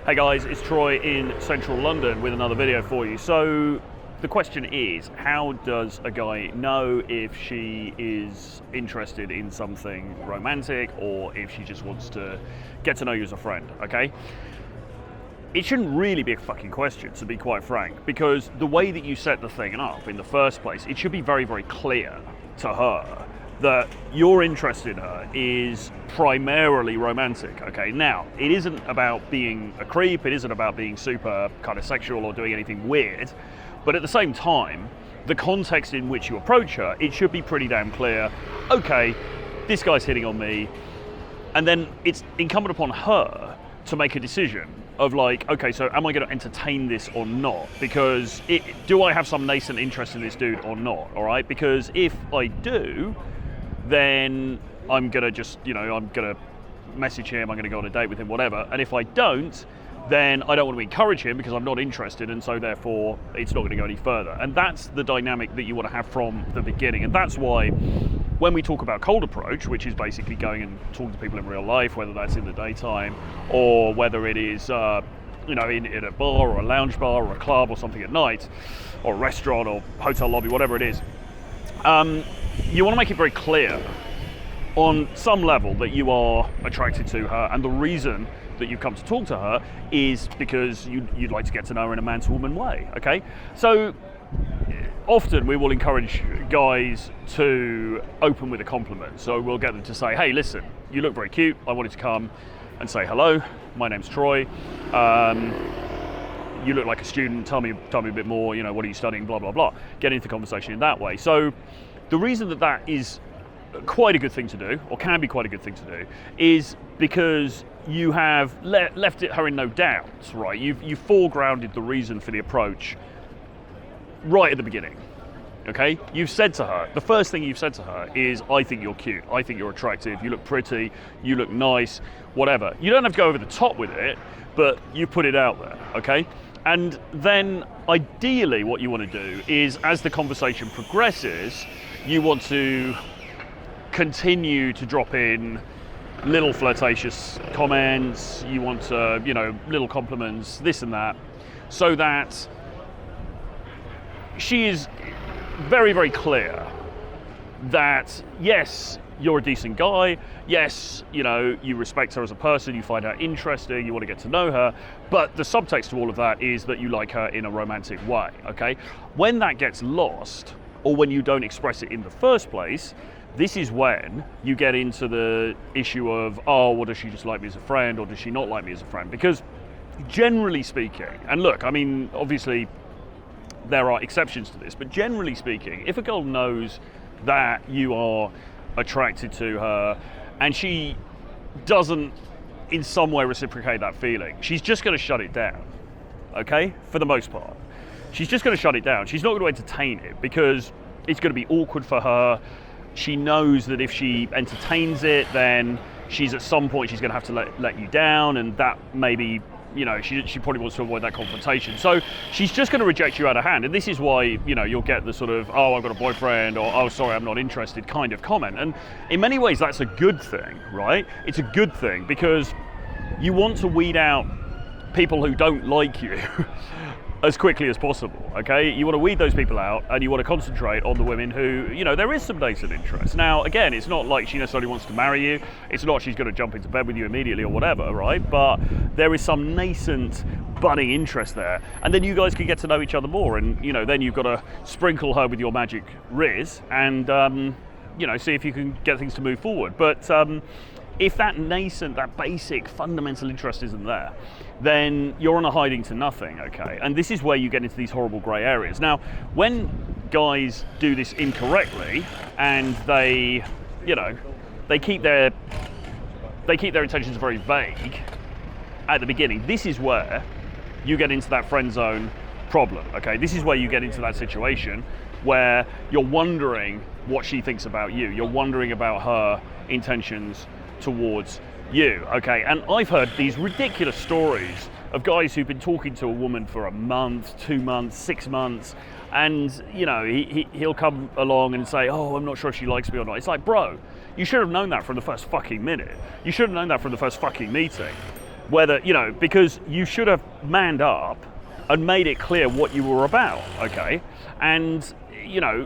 Hey guys, it's Troy in central London with another video for you. So the question is, how does a guy know if she is interested in something romantic or if she just wants to get to know you as a friend, okay? It shouldn't really be a fucking question, to be quite frank, because the way that you set the thing up in the first place, it should be very, very clear to her that your interest in her is primarily romantic, okay? Now, it isn't about being a creep, it isn't about being super kind of sexual or doing anything weird, but at the same time, the context in which you approach her, it should be pretty damn clear, okay, this guy's hitting on me, and then it's incumbent upon her to make a decision of like, okay, so am I going to entertain this or not? Because do I have some nascent interest in this dude or not, all right? Because if I do, then I'm gonna just, I'm gonna message him, I'm gonna go on a date with him, whatever. And if I don't, then I don't want to encourage him because I'm not interested, and so therefore it's not gonna go any further. And that's the dynamic that you want to have from the beginning. And that's why when we talk about cold approach, which is basically going and talking to people in real life, whether that's in the daytime or whether it is in a bar or a lounge bar or a club or something at night, or a restaurant or hotel lobby, whatever it is, you want to make it very clear on some level that you are attracted to her, and the reason that you've come to talk to her is because you'd like to get to know her in a man-to-woman way, okay? So often we will encourage guys to open with a compliment. So we'll get them to say, hey, listen, you look very cute. I wanted to come and say hello. My name's Troy. You look like a student. Tell me a bit more. What are you studying? Blah, blah, blah. Get into the conversation in that way. So the reason that is quite a good thing to do, or can be quite a good thing to do, is because you have left her in no doubt, right? You've foregrounded the reason for the approach right at the beginning, okay? You've said to her, the first thing you've said to her is, I think you're cute, I think you're attractive, you look pretty, you look nice, whatever. You don't have to go over the top with it, but you put it out there, okay? And then ideally what you want to do is, as the conversation progresses, you want to continue to drop in little flirtatious comments, you want to, little compliments, this and that, so that she is very, very clear that, yes, you're a decent guy, yes, you respect her as a person, you find her interesting, you want to get to know her, but the subtext to all of that is that you like her in a romantic way, okay? When that gets lost, or when you don't express it in the first place, this is when you get into the issue of, oh, well, does she just like me as a friend, or does she not like me as a friend? Because generally speaking, and look, I mean, obviously there are exceptions to this, but generally speaking, if a girl knows that you are attracted to her and she doesn't in some way reciprocate that feeling, she's just going to shut it down, okay? For the most part. She's just going to shut it down. She's not going to entertain it because it's going to be awkward for her. She knows that if she entertains it, then she's at some point she's going to have to let you down, and that maybe, she probably wants to avoid that confrontation. So she's just going to reject you out of hand. And this is why, you'll get the sort of, oh, I've got a boyfriend, or, oh, sorry, I'm not interested kind of comment. And in many ways, that's a good thing, right? It's a good thing because you want to weed out people who don't like you as quickly as possible, okay? You want to weed those people out, and you want to concentrate on the women who, there is some nascent interest. Now, again, it's not like she necessarily wants to marry you. It's not she's going to jump into bed with you immediately or whatever, right? But there is some nascent budding interest there. And then you guys can get to know each other more, and, then you've got to sprinkle her with your magic riz and, see if you can get things to move forward. But if that nascent, that basic fundamental interest isn't there, then you're on a hiding to nothing, okay? And this is where you get into these horrible grey areas. Now, when guys do this incorrectly and they keep their intentions very vague at the beginning, this is where you get into that friend zone problem, okay? This is where you get into that situation where you're wondering what she thinks about you. You're wondering about her intentions towards you, okay? And I've heard these ridiculous stories of guys who've been talking to a woman for a month, 2 months, 6 months, and he'll come along and say, oh, I'm not sure if she likes me or not. It's like, bro, you should have known that from the first fucking minute. You should have known that from the first fucking meeting. whether, because you should have manned up and made it clear what you were about, okay? And,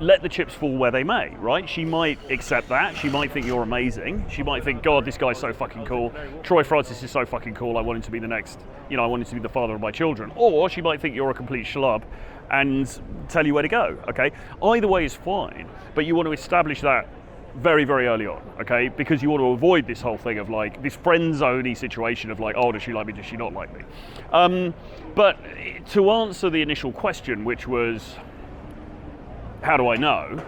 let the chips fall where they may, right? She might accept that. She might think you're amazing. She might think, God, this guy's so fucking cool. Troy Francis is so fucking cool. I want him to be the next, I want him to be the father of my children. Or she might think you're a complete schlub and tell you where to go, okay? Either way is fine, but you want to establish that very, very early on, okay? Because you want to avoid this whole thing of like this friend-zoney situation of like, oh, does she like me, does she not like me? But to answer the initial question, which was, how do I know?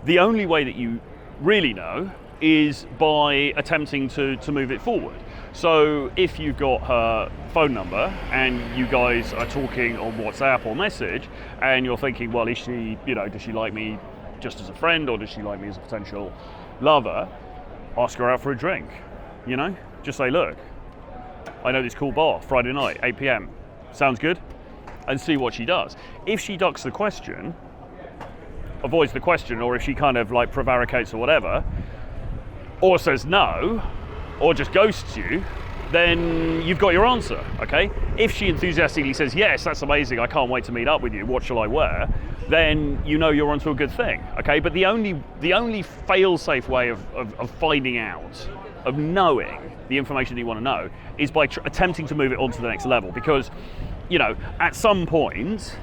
The only way that you really know is by attempting to move it forward. So if you've got her phone number and you guys are talking on WhatsApp or message and you're thinking, well, is she, does she like me just as a friend or does she like me as a potential lover? Ask her out for a drink, Just say, look, I know this cool bar, Friday night, 8 p.m. Sounds good? And see what she does. If she ducks the question, avoids the question, or if she kind of like prevaricates or whatever, or says no, or just ghosts you, then you've got your answer, okay? If she enthusiastically says, yes, that's amazing, I can't wait to meet up with you, what shall I wear? Then you're onto a good thing, okay? But the only fail-safe way of finding out, of knowing the information that you want to know, is by attempting to move it on to the next level. Because, at some point,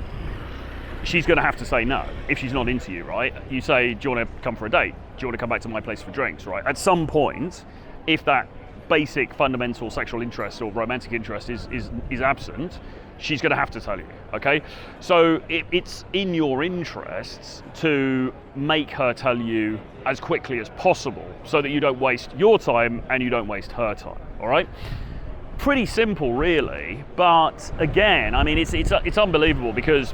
she's going to have to say no if she's not into you, right? You say, do you want to come for a date? Do you want to come back to my place for drinks, right? At some point, if that basic fundamental sexual interest or romantic interest is absent, she's going to have to tell you, okay? So it's in your interests to make her tell you as quickly as possible so that you don't waste your time and you don't waste her time, all right? Pretty simple, really, but again, I mean, it's unbelievable because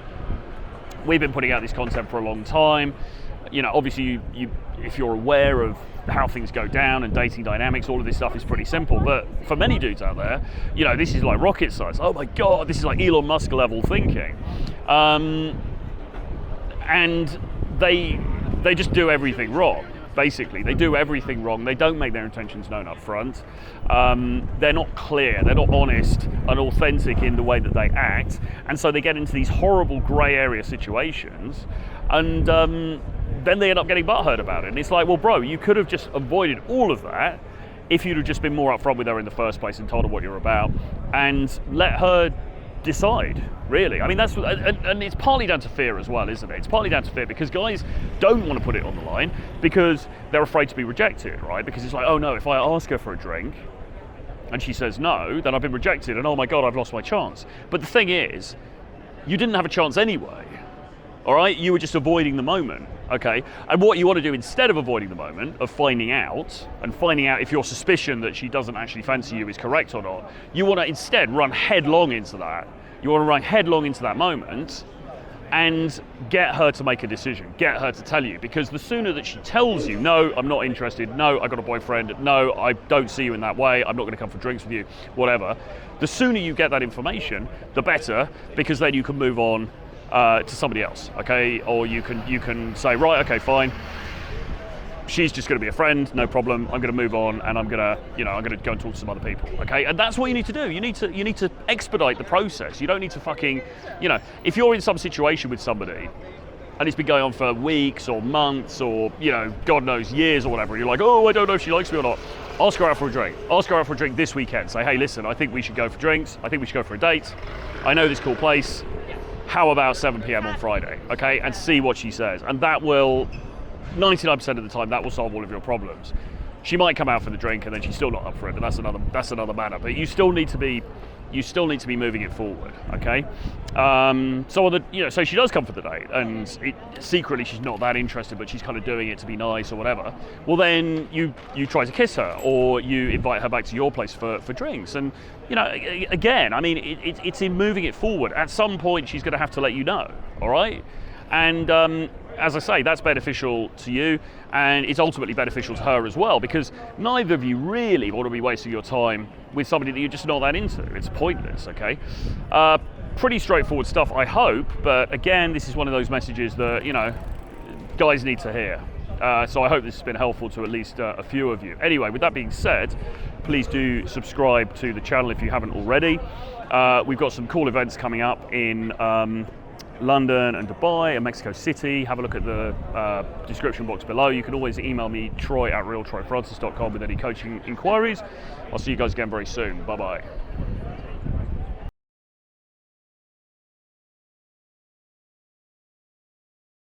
we've been putting out this content for a long time. Obviously, you if you're aware of how things go down and dating dynamics, all of this stuff is pretty simple. But for many dudes out there, this is like rocket science. Oh my God, this is like Elon Musk level thinking. And they just do everything wrong. Basically, they do everything wrong. They don't make their intentions known up front. They're not clear. They're not honest and authentic in the way that they act. And so they get into these horrible grey area situations. And then they end up getting butthurt about it. And it's like, well, bro, you could have just avoided all of that if you'd have just been more upfront with her in the first place and told her what you're about and let her decide, really. I mean, and it's partly down to fear as well, isn't it? It's partly down to fear because guys don't want to put it on the line because they're afraid to be rejected, right? Because it's like, oh no, if I ask her for a drink and she says no, then I've been rejected and oh my God, I've lost my chance. But the thing is, you didn't have a chance anyway, all right? You were just avoiding the moment, okay? And what you want to do instead of avoiding the moment of finding out if your suspicion that she doesn't actually fancy you is correct or not, you want to instead run headlong into that. You want to run headlong into that moment and get her to make a decision, get her to tell you, because the sooner that she tells you, no, I'm not interested, no, I got a boyfriend, no, I don't see you in that way, I'm not going to come for drinks with you, whatever, the sooner you get that information, the better, because then you can move on to somebody else, okay? Or you can say, right, okay, fine, she's just going to be a friend, no problem, I'm going to move on and I'm going to go and talk to some other people, okay? And that's what you need to do. You need to expedite the process. You don't need to fucking, if you're in some situation with somebody and it's been going on for weeks or months or, God knows, years or whatever, you're like, oh, I don't know if she likes me or not, ask her out for a drink. Ask her out for a drink this weekend. Say, hey, listen, I think we should go for drinks. I think we should go for a date. I know this cool place. How about 7 p.m. on Friday, okay? And see what she says. And that will, 99% of the time, that will solve all of your problems. She might come out for the drink and then she's still not up for it, but that's another matter. But you still need to be moving it forward, okay? So she does come for the date, and secretly she's not that interested, but she's kind of doing it to be nice or whatever. Well, then you try to kiss her, or you invite her back to your place for drinks, and again, I mean, it's in moving it forward. At some point, she's going to have to let you know, all right? And as I say, that's beneficial to you, and it's ultimately beneficial to her as well, because neither of you really want to be wasting your time with somebody that you're just not that into. It's pointless, okay? Pretty straightforward stuff, I hope, but again, this is one of those messages that, guys need to hear. So I hope this has been helpful to at least a few of you. Anyway, with that being said, please do subscribe to the channel if you haven't already. We've got some cool events coming up in London and Dubai and Mexico City. Have a look at the description box below. You can always email me, troy@realtroyfrancis.com, with any coaching inquiries. I'll see you guys again very soon. Bye-bye.